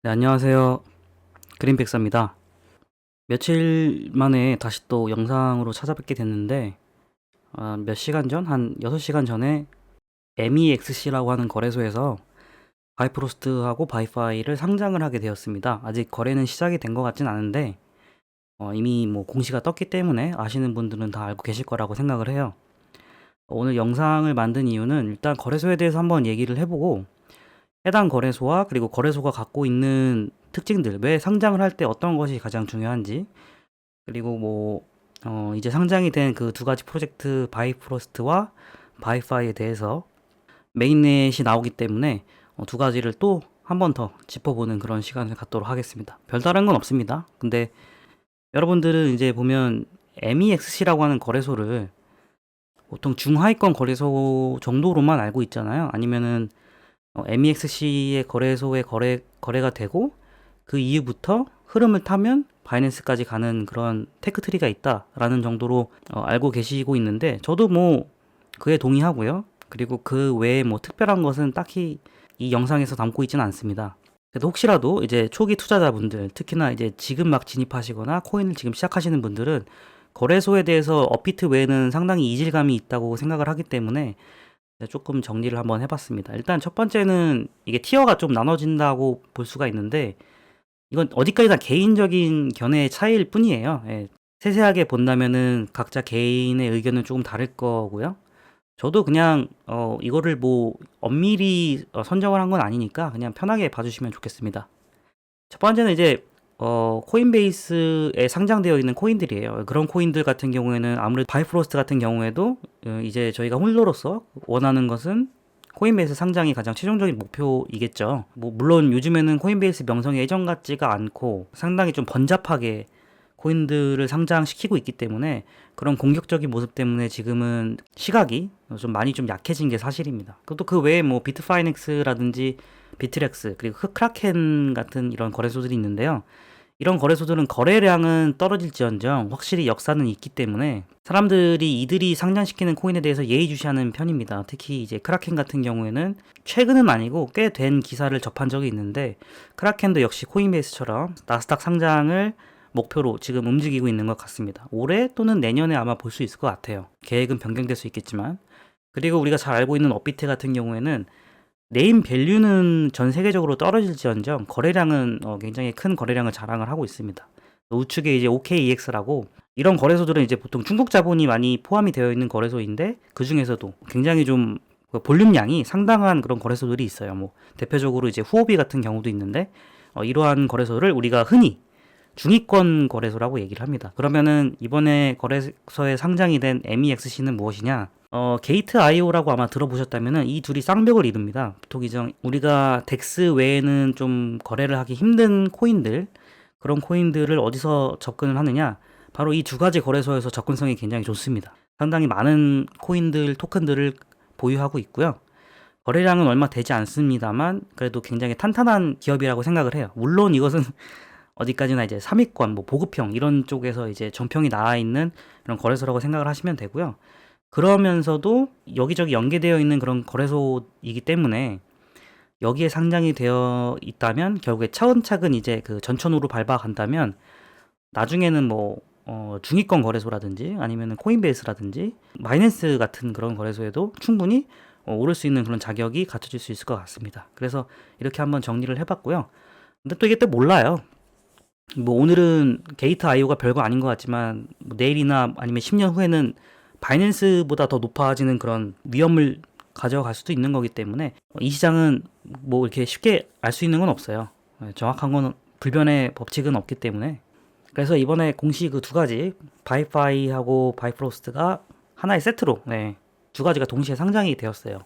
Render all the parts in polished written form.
네, 안녕하세요. 그린백사입니다. 며칠 만에 다시 또 영상으로 찾아뵙게 됐는데, 몇 시간 전, 한 6시간 전에 MEXC라고 하는 거래소에서 바이프로스트하고 바이파이를 상장을 하게 되었습니다. 아직 거래는 시작이 된 것 같진 않은데, 이미 뭐 공시가 떴기 때문에 아시는 분들은 다 알고 계실 거라고 생각을 해요. 오늘 영상을 만든 이유는 일단 거래소에 대해서 한번 얘기를 해보고, 해당 거래소와 그리고 거래소가 갖고 있는 특징들, 왜 상장을 할 때 어떤 것이 가장 중요한지, 그리고 뭐, 이제 상장이 된 그 두 가지 프로젝트 바이프로스트와 바이파이에 대해서 메인넷이 나오기 때문에 두 가지를 또 한 번 더 짚어보는 그런 시간을 갖도록 하겠습니다. 별다른 건 없습니다. 근데 여러분들은 이제 보면 MEXC라고 하는 거래소를 보통 중하위권 거래소 정도로만 알고 있잖아요. 아니면은 MEXC의 거래소에 거래가 되고 그 이후부터 흐름을 타면 바이낸스까지 가는 그런 테크트리가 있다라는 정도로 알고 계시고 있는데 저도 뭐 그에 동의하고요. 그리고 그 외에 뭐 특별한 것은 딱히 이 영상에서 담고 있지는 않습니다. 그래도 혹시라도 이제 초기 투자자분들, 특히나 이제 지금 막 진입하시거나 코인을 지금 시작하시는 분들은 거래소에 대해서 업비트 외에는 상당히 이질감이 있다고 생각을 하기 때문에 조금 정리를 한번 해봤습니다. 일단 첫 번째는 이게 티어가 좀 나눠진다고 볼 수가 있는데 이건 어디까지나 개인적인 견해의 차이일 뿐이에요. 예, 세세하게 본다면은 각자 개인의 의견은 조금 다를 거고요. 저도 그냥 이거를 뭐 엄밀히 선정을 한 건 아니니까 그냥 편하게 봐주시면 좋겠습니다. 첫 번째는 이제 코인베이스에 상장되어 있는 코인들이에요. 그런 코인들 같은 경우에는 아무래도 바이프로스트 같은 경우에도 이제 저희가 홀더로서 원하는 것은 코인베이스 상장이 가장 최종적인 목표이겠죠. 뭐 물론 요즘에는 코인베이스 명성이 예전 같지가 않고 상당히 좀 번잡하게 코인들을 상장시키고 있기 때문에 그런 공격적인 모습 때문에 지금은 시각이 좀 많이 좀 약해진 게 사실입니다. 또 그 외에 뭐 비트파이넥스라든지 비트렉스 그리고 크라켄 같은 이런 거래소들이 있는데요. 이런 거래소들은 거래량은 떨어질지언정 확실히 역사는 있기 때문에 사람들이 이들이 상장시키는 코인에 대해서 예의주시하는 편입니다. 특히 이제 크라켄 같은 경우에는 최근은 아니고 꽤 된 기사를 접한 적이 있는데 크라켄도 역시 코인베이스처럼 나스닥 상장을 목표로 지금 움직이고 있는 것 같습니다. 올해 또는 내년에 아마 볼 수 있을 것 같아요. 계획은 변경될 수 있겠지만. 그리고 우리가 잘 알고 있는 업비트 같은 경우에는 네임 밸류는 전 세계적으로 떨어질지언정 거래량은 굉장히 큰 거래량을 자랑을 하고 있습니다. 우측에 이제 OKEX라고 이런 거래소들은 이제 보통 중국 자본이 많이 포함이 되어 있는 거래소인데 그 중에서도 굉장히 좀그 볼륨량이 상당한 그런 거래소들이 있어요. 뭐 대표적으로 이제 후오비 같은 경우도 있는데 이러한 거래소를 우리가 흔히 중위권 거래소라고 얘기를 합니다. 그러면은 이번에 거래소에 상장이 된 MEXC는 무엇이냐? 게이트 IO라고 아마 들어보셨다면은 이 둘이 쌍벽을 이룹니다. 보통 이제 우리가 덱스 외에는 좀 거래를 하기 힘든 코인들, 그런 코인들을 어디서 접근을 하느냐? 바로 이 두 가지 거래소에서 접근성이 굉장히 좋습니다. 상당히 많은 코인들, 토큰들을 보유하고 있고요. 거래량은 얼마 되지 않습니다만 그래도 굉장히 탄탄한 기업이라고 생각을 해요. 물론 이것은 어디까지나 이제 상위권, 뭐 보급형 이런 쪽에서 이제 정평이 나와 있는 그런 거래소라고 생각을 하시면 되고요. 그러면서도 여기저기 연계되어 있는 그런 거래소이기 때문에 여기에 상장이 되어 있다면 결국에 차근차근 이제 그 전천후로 밟아간다면 나중에는 뭐 중위권 거래소라든지 아니면 코인베이스라든지 마이낸스 같은 그런 거래소에도 충분히 오를 수 있는 그런 자격이 갖춰질 수 있을 것 같습니다. 그래서 이렇게 한번 정리를 해봤고요. 근데 또 이게 또 몰라요. 뭐 오늘은 게이트 IO가 별거 아닌 것 같지만 뭐 내일이나 아니면 10년 후에는 바이낸스보다 더 높아지는 그런 위험을 가져갈 수도 있는 거기 때문에 이 시장은 뭐 이렇게 쉽게 알 수 있는 건 없어요. 정확한 건 불변의 법칙은 없기 때문에 그래서 이번에 공시 그 두 가지 바이파이하고 바이프로스트가 하나의 세트로 두 가지가 동시에 상장이 되었어요.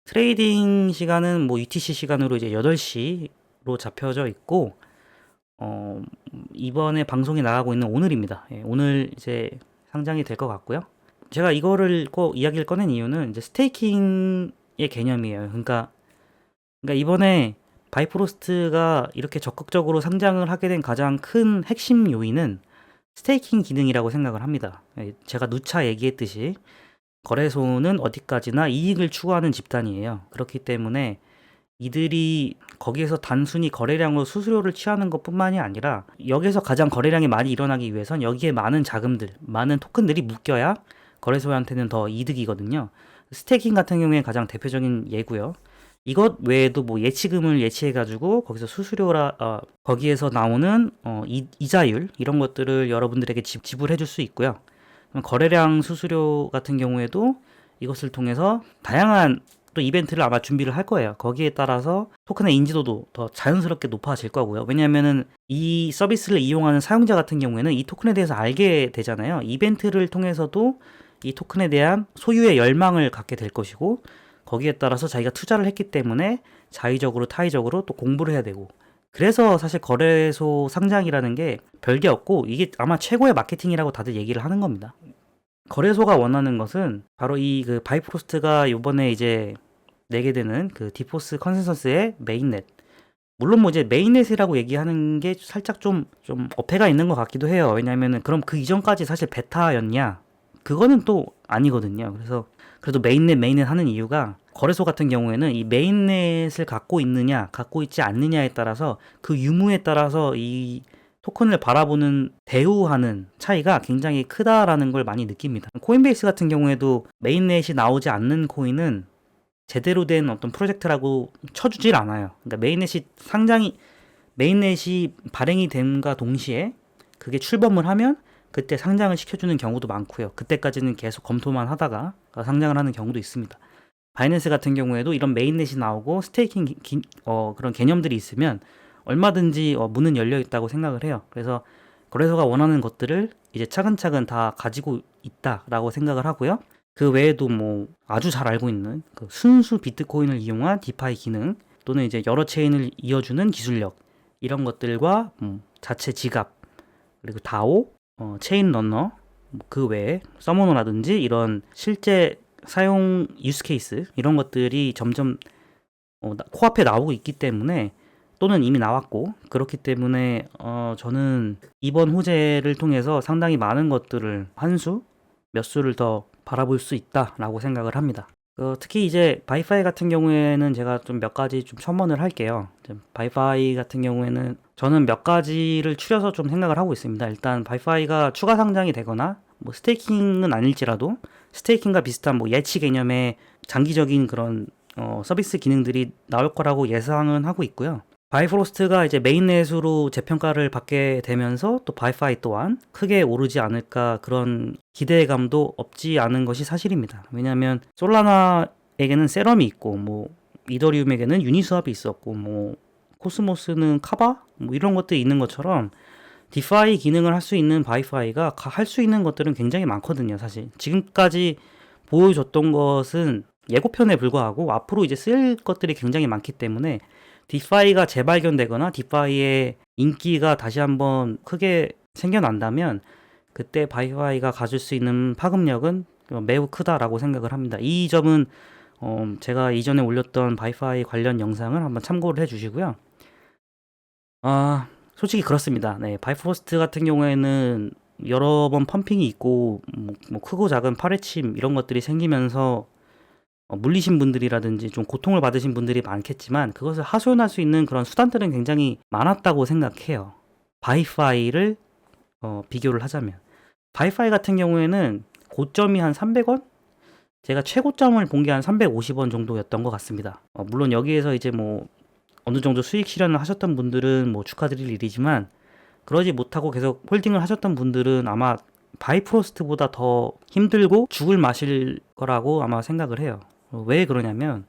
트레이딩 시간은 뭐 UTC 시간으로 이제 8시로 잡혀져 있고 어, 이번에 방송이 나가고 있는 오늘입니다. 오늘 이제 상장이 될 것 같고요. 제가 이거를 꼭 이야기를 꺼낸 이유는 이제 스테이킹의 개념이에요. 그러니까 이번에 바이프로스트가 이렇게 적극적으로 상장을 하게 된 가장 큰 핵심 요인은 스테이킹 기능이라고 생각을 합니다. 제가 누차 얘기했듯이 거래소는 어디까지나 이익을 추구하는 집단이에요. 그렇기 때문에 이들이 거기에서 단순히 거래량으로 수수료를 취하는 것뿐만이 아니라 여기서 가장 거래량이 많이 일어나기 위해선 여기에 많은 자금들, 많은 토큰들이 묶여야 거래소한테는 더 이득이거든요. 스테이킹 같은 경우에 가장 대표적인 예고요. 이것 외에도 뭐 예치금을 예치해가지고 거기서 거기에서 나오는 이자율 이런 것들을 여러분들에게 지불해줄 수 있고요. 거래량 수수료 같은 경우에도 이것을 통해서 다양한 또 이벤트를 아마 준비를 할 거예요. 거기에 따라서 토큰의 인지도도 더 자연스럽게 높아질 거고요. 왜냐하면은 이 서비스를 이용하는 사용자 같은 경우에는 이 토큰에 대해서 알게 되잖아요. 이벤트를 통해서도 이 토큰에 대한 소유의 열망을 갖게 될 것이고, 거기에 따라서 자기가 투자를 했기 때문에 자의적으로 타의적으로 또 공부를 해야 되고, 그래서 사실 거래소 상장이라는 게 별게 없고 이게 아마 최고의 마케팅이라고 다들 얘기를 하는 겁니다. 거래소가 원하는 것은 바로 이 그 바이프로스트가 요번에 이제 내게 되는 그 디포스 컨센서스의 메인넷. 물론 뭐 이제 메인넷이라고 얘기하는 게 살짝 좀 어폐가 있는 것 같기도 해요. 왜냐면은 그럼 그 이전까지 사실 베타였냐? 그거는 또 아니거든요. 그래서 그래도 메인넷 하는 이유가 거래소 같은 경우에는 이 메인넷을 갖고 있느냐, 갖고 있지 않느냐에 따라서 그 유무에 따라서 이 토큰을 바라보는 대우하는 차이가 굉장히 크다라는 걸 많이 느낍니다. 코인베이스 같은 경우에도 메인넷이 나오지 않는 코인은 제대로 된 어떤 프로젝트라고 쳐주질 않아요. 그러니까 메인넷이 발행이 됨과 동시에 그게 출범을 하면 그때 상장을 시켜주는 경우도 많고요. 그때까지는 계속 검토만 하다가 상장을 하는 경우도 있습니다. 바이낸스 같은 경우에도 이런 메인넷이 나오고 스테이킹 그런 개념들이 있으면 얼마든지 문은 열려 있다고 생각을 해요. 그래서 거래소가 원하는 것들을 이제 차근차근 다 가지고 있다라고 생각을 하고요. 그 외에도 뭐 아주 잘 알고 있는 그 순수 비트코인을 이용한 디파이 기능 또는 이제 여러 체인을 이어주는 기술력 이런 것들과 자체 지갑 그리고 다오, 체인 러너 그 외에 서머너라든지 이런 실제 사용 유스 케이스 이런 것들이 점점 코앞에 나오고 있기 때문에 또는 이미 나왔고 그렇기 때문에 저는 이번 호재를 통해서 상당히 많은 것들을 몇 수를 더 바라볼 수 있다라고 생각을 합니다. 특히 이제 바이파이 같은 경우에는 제가 좀 몇 가지 좀 첨언을 할게요. 바이파이 같은 경우에는 저는 몇 가지를 추려서 좀 생각을 하고 있습니다. 일단 바이파이가 추가 상장이 되거나 뭐 스테이킹은 아닐지라도 스테이킹과 비슷한 뭐 예치 개념의 장기적인 그런 서비스 기능들이 나올 거라고 예상은 하고 있고요. 바이프로스트가 이제 메인넷으로 재평가를 받게 되면서 또 바이파이 또한 크게 오르지 않을까 그런 기대감도 없지 않은 것이 사실입니다. 왜냐하면 솔라나에게는 세럼이 있고 뭐 이더리움에게는 유니스왑이 있었고 뭐 코스모스는 카바 뭐 이런 것들이 있는 것처럼 디파이 기능을 할 수 있는 바이파이가 할 수 있는 것들은 굉장히 많거든요. 사실 지금까지 보여줬던 것은 예고편에 불과하고 앞으로 이제 쓸 것들이 굉장히 많기 때문에 디파이가 재발견되거나 디파이의 인기가 다시 한번 크게 생겨난다면 그때 바이파이가 가질 수 있는 파급력은 매우 크다라고 생각을 합니다. 이 점은 제가 이전에 올렸던 바이파이 관련 영상을 한번 참고를 해주시고요. 솔직히 그렇습니다. 네, 바이프로스트 같은 경우에는 여러 번 펌핑이 있고 뭐 크고 작은 파래침 이런 것들이 생기면서 물리신 분들이라든지 좀 고통을 받으신 분들이 많겠지만 그것을 하소연할 수 있는 그런 수단들은 굉장히 많았다고 생각해요. 바이파이를 비교를 하자면 바이파이 같은 경우에는 고점이 한 300원? 제가 최고점을 본 게 한 350원 정도였던 것 같습니다. 물론 여기에서 이제 뭐 어느 정도 수익 실현을 하셨던 분들은 뭐 축하드릴 일이지만 그러지 못하고 계속 홀딩을 하셨던 분들은 아마 바이프로스트보다 더 힘들고 죽을 맛일 거라고 아마 생각을 해요. 왜 그러냐면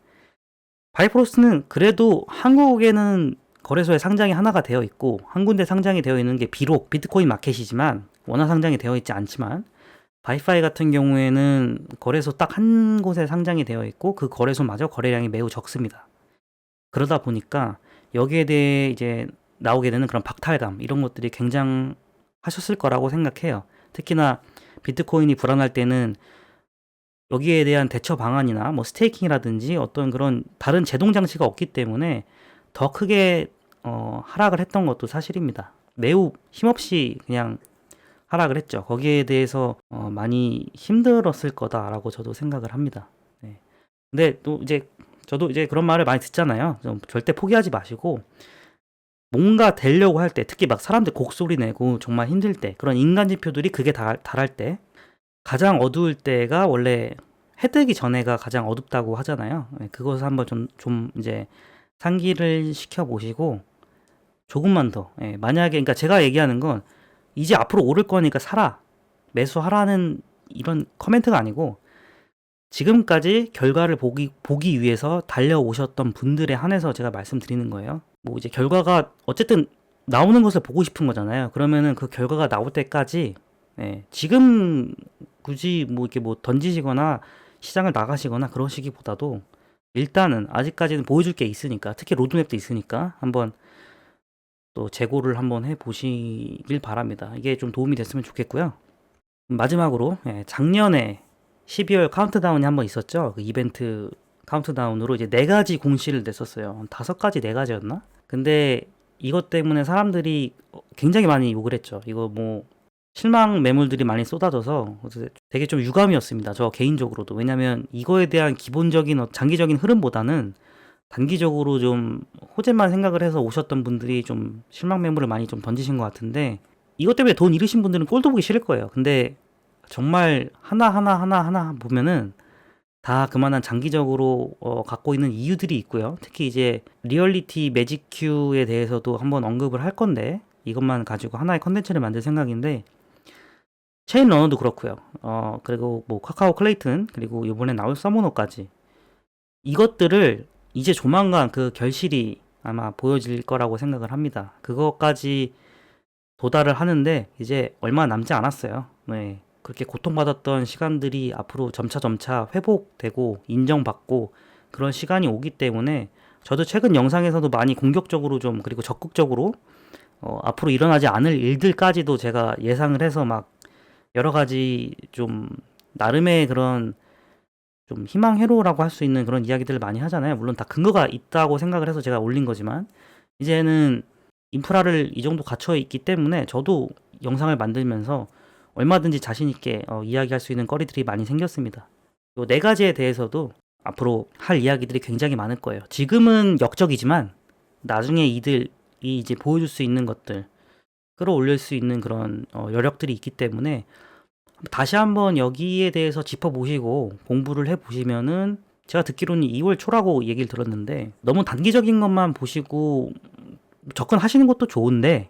바이프로스트는 그래도 한국에는 거래소에 상장이 하나가 되어 있고 한 군데 상장이 되어 있는 게 비록 비트코인 마켓이지만 원화 상장이 되어 있지 않지만 바이파이 같은 경우에는 거래소 딱 한 곳에 상장이 되어 있고 그 거래소마저 거래량이 매우 적습니다. 그러다 보니까 여기에 대해 이제 나오게 되는 그런 박탈감 이런 것들이 굉장하셨을 거라고 생각해요. 특히나 비트코인이 불안할 때는 여기에 대한 대처 방안이나 뭐 스테이킹이라든지 어떤 그런 다른 제동 장치가 없기 때문에 더 크게 하락을 했던 것도 사실입니다. 매우 힘없이 그냥 하락을 했죠. 거기에 대해서 많이 힘들었을 거다라고 저도 생각을 합니다. 네. 근데 또 이제 저도 이제 그런 말을 많이 듣잖아요. 좀 절대 포기하지 마시고 뭔가 되려고 할 때, 특히 막 사람들 곡소리 내고 정말 힘들 때, 그런 인간 지표들이 극에 달할 때, 가장 어두울 때가 원래 해 뜨기 전에가 가장 어둡다고 하잖아요. 그것을 한번 좀 이제 상기를 시켜 보시고 조금만 더, 만약에, 그러니까 제가 얘기하는 건 이제 앞으로 오를 거니까 사라, 매수하라는 이런 커멘트가 아니고 지금까지 결과를 보기 위해서 달려오셨던 분들에 한해서 제가 말씀드리는 거예요. 뭐 이제 결과가 어쨌든 나오는 것을 보고 싶은 거잖아요. 그러면은 그 결과가 나올 때까지, 지금 굳이 뭐 이렇게 뭐 던지시거나 시장을 나가시거나 그러시기보다도 일단은 아직까지는 보여줄 게 있으니까, 특히 로드맵도 있으니까 한번 또 재고를 한번 해 보시길 바랍니다. 이게 좀 도움이 됐으면 좋겠고요. 마지막으로, 작년에 12월 카운트다운이 한번 있었죠. 그 이벤트 카운트다운으로 이제 4가지 공시를 냈었어요. 한 5가지, 4가지였나? 근데 이것 때문에 사람들이 굉장히 많이 욕을 했죠. 이거 뭐 실망 매물들이 많이 쏟아져서 되게 좀 유감이었습니다. 저 개인적으로도. 왜냐면 이거에 대한 기본적인 장기적인 흐름보다는 단기적으로 좀 호재만 생각을 해서 오셨던 분들이 좀 실망 매물을 많이 좀 던지신 것 같은데, 이것 때문에 돈 잃으신 분들은 꼴도 보기 싫을 거예요. 근데 정말 하나하나 보면은 다 그만한 장기적으로 갖고 있는 이유들이 있고요. 특히 이제 리얼리티 매직큐에 대해서도 한번 언급을 할 건데, 이것만 가지고 하나의 컨텐츠를 만들 생각인데, 체인 러너도 그렇고요. 그리고 뭐 카카오 클레이튼, 그리고 이번에 나올 서모너까지, 이것들을 이제 조만간 그 결실이 아마 보여질 거라고 생각을 합니다. 그것까지 도달을 하는데 이제 얼마 남지 않았어요. 네. 그렇게 고통받았던 시간들이 앞으로 점차 회복되고 인정받고 그런 시간이 오기 때문에, 저도 최근 영상에서도 많이 공격적으로 좀, 그리고 적극적으로 앞으로 일어나지 않을 일들까지도 제가 예상을 해서 막 여러 가지 좀 나름의 그런 좀 희망회로라고 할 수 있는 그런 이야기들을 많이 하잖아요. 물론 다 근거가 있다고 생각을 해서 제가 올린 거지만, 이제는 인프라를 이 정도 갖춰 있기 때문에 저도 영상을 만들면서 얼마든지 자신 있게 이야기할 수 있는 거리들이 많이 생겼습니다. 요 4가지에 대해서도 앞으로 할 이야기들이 굉장히 많을 거예요. 지금은 역적이지만 나중에 이들이 이제 보여줄 수 있는 것들, 끌어올릴 수 있는 그런 여력들이 있기 때문에 다시 한번 여기에 대해서 짚어보시고 공부를 해보시면은, 제가 듣기로는 2월 초라고 얘기를 들었는데, 너무 단기적인 것만 보시고 접근하시는 것도 좋은데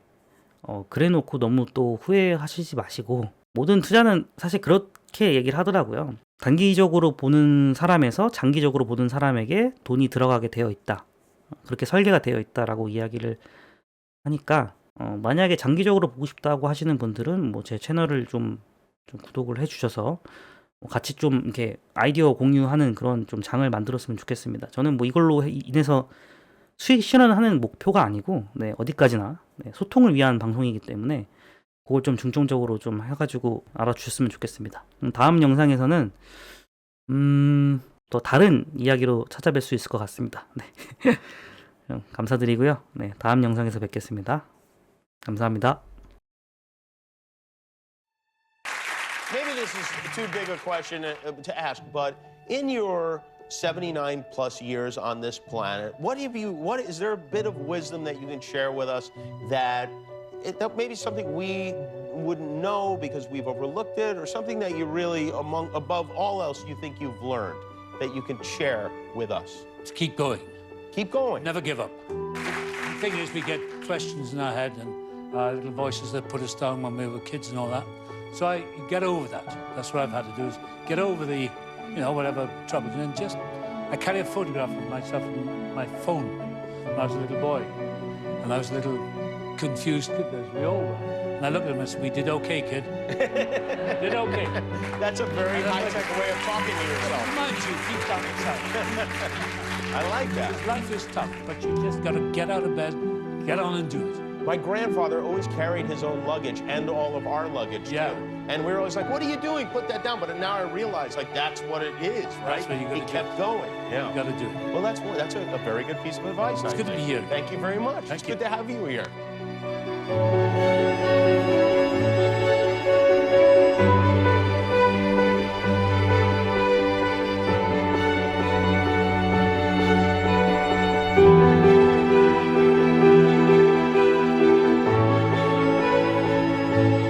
그래 놓고 너무 또 후회하시지 마시고, 모든 투자는 사실 그렇게 얘기를 하더라고요. 단기적으로 보는 사람에서 장기적으로 보는 사람에게 돈이 들어가게 되어 있다, 그렇게 설계가 되어 있다라고 이야기를 하니까, 만약에 장기적으로 보고 싶다고 하시는 분들은 뭐 제 채널을 좀 구독을 해주셔서 같이 좀 이렇게 아이디어 공유하는 그런 좀 장을 만들었으면 좋겠습니다. 저는 뭐 이걸로 인해서 수익 실현하는 목표가 아니고, 어디까지나 소통을 위한 방송이기 때문에 그걸 좀 중점적으로 좀 해가지고 알아주셨으면 좋겠습니다. 다음 영상에서는 또 다른 이야기로 찾아뵐 수 있을 것 같습니다. 감사드리고요. 다음 영상에서 뵙겠습니다. 감사합니다. Maybe this is too big a question to ask, but in your 79 plus years on this planet, what is there a bit of wisdom that you can share with us that maybe something we wouldn't know because we've overlooked it, or something that you really, above all else, you think you've learned that you can share with us? To keep going. Keep going. Never give up. The thing is, we get questions in our head and little voices that put us down when we were kids and all that. So I get over that. That's what I've had to do, is get over the, whatever troubles. And just, I carry a photograph of myself on my phone when I was a little boy. And I was a little confused kid, as we all were. And I look at him and say, "We did okay, kid." Did okay. That's a very high-tech way of talking to yourself. Reminds you, deep down inside. I like that. Life is tough, but you just got to get out of bed, get on and do it. My grandfather always carried his own luggage and all of our luggage, Yeah. too. And we were always like, "What are you doing? Put that down." But now I realize, that's what it is, right? That's what you gotta He do. kept going. You got to do it. Well, that's a very good piece of advice. It's I good to think. be here. Thank you very much. Thank It's you. good to have you here. Thank you.